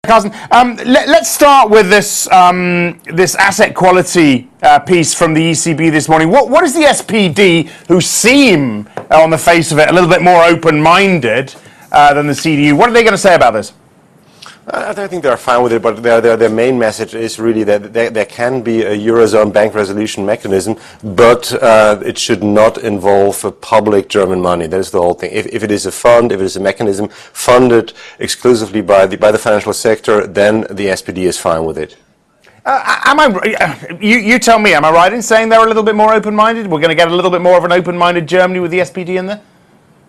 Carsten, let's start with this this asset quality piece from the ECB this morning. What is the SPD, who seem, on the face of it, a little bit more open-minded than the CDU? What are they going to say about this? I think they're fine with it, but their main message is really that there can be a Eurozone bank resolution mechanism, but it should not involve public German money. That is the whole thing. If it is a fund, if it is a mechanism funded exclusively by the financial sector, then the SPD is fine with it. You tell me, am I right in saying they're a little bit more open-minded? We're going to get a little bit more of an open-minded Germany with the SPD in there?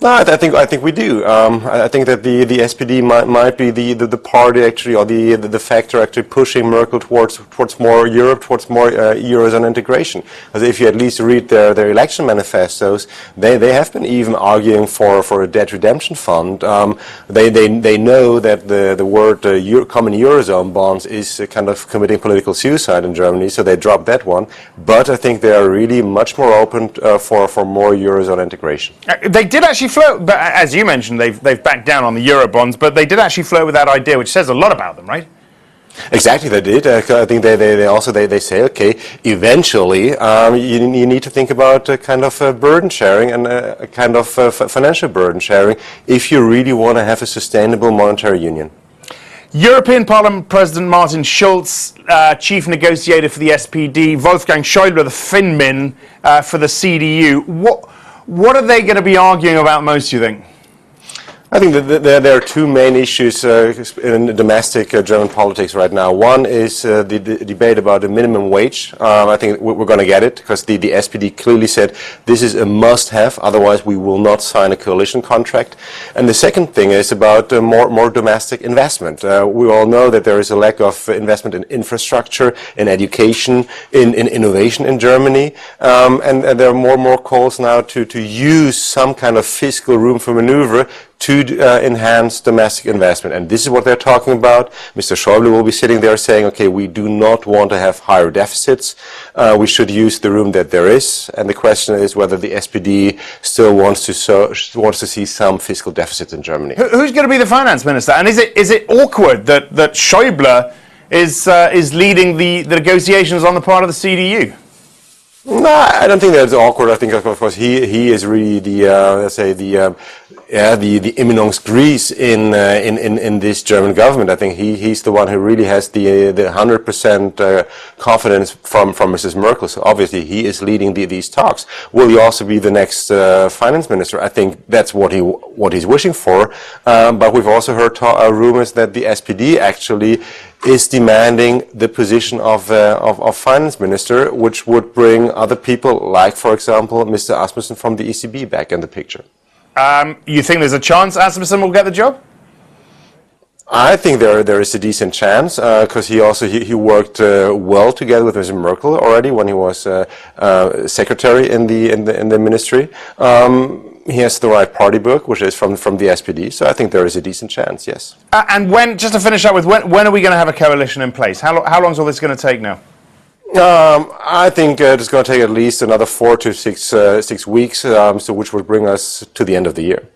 No, I think we do. I think that the SPD might be the party actually, or the factor actually pushing Merkel towards more Europe, towards more Eurozone integration. Because if you at least read their election manifestos, they have been even arguing for a debt redemption fund. They know that the word common Eurozone bonds is kind of committing political suicide in Germany, so they dropped that one. But I think they are really much more open for more Eurozone integration. They did actually float, but as you mentioned, they've backed down on the euro bonds, but they did actually float with that idea, which says a lot about them, right? Exactly, they did. I think they also say, okay, eventually you need to think about a kind of burden sharing and a kind of financial burden sharing if you really want to have a sustainable monetary union. European Parliament President Martin Schulz, chief negotiator for the SPD, Wolfgang Schäuble, the Finmin for the CDU. What are they going to be arguing about most, you think? I think that there are two main issues in domestic German politics right now. One is the debate about the minimum wage. I think we're going to get it because the SPD clearly said this is a must-have, otherwise we will not sign a coalition contract. And the second thing is about more domestic investment. We all know that there is a lack of investment in infrastructure, in education, in innovation in Germany. And there are more calls now to use some kind of fiscal room for maneuver to enhance domestic investment. And this is what they're talking about. Mr. Schäuble will be sitting there saying, okay, we do not want to have higher deficits. We should use the room that there is. And the question is whether the SPD still wants to see some fiscal deficits in Germany. Who's going to be the finance minister? And is it awkward that Schäuble is leading the negotiations on the part of the CDU? No, I don't think that's awkward. I think, of course, he is really the let's say the eminence grise in this German government. I think he's the one who really has the 100% confidence from Mrs. Merkel. So obviously he is leading these talks. Will he also be the next finance minister? I think that's what he's wishing for. But we've also heard rumors that the SPD actually is demanding the position of finance minister, which would bring other people, like, for example, Mr. Asmussen from the ECB back in the picture. You think there's a chance Asmussen will get the job? I think there is a decent chance because he worked well together with Mrs. Merkel already when he was secretary in the ministry. He has the right party book, which is from the SPD, so I think there is a decent chance, yes. And just to finish up with, when are we going to have a coalition in place? How long is all this going to take now? I think it's going to take at least another 4 to 6 weeks, which would bring us to the end of the year.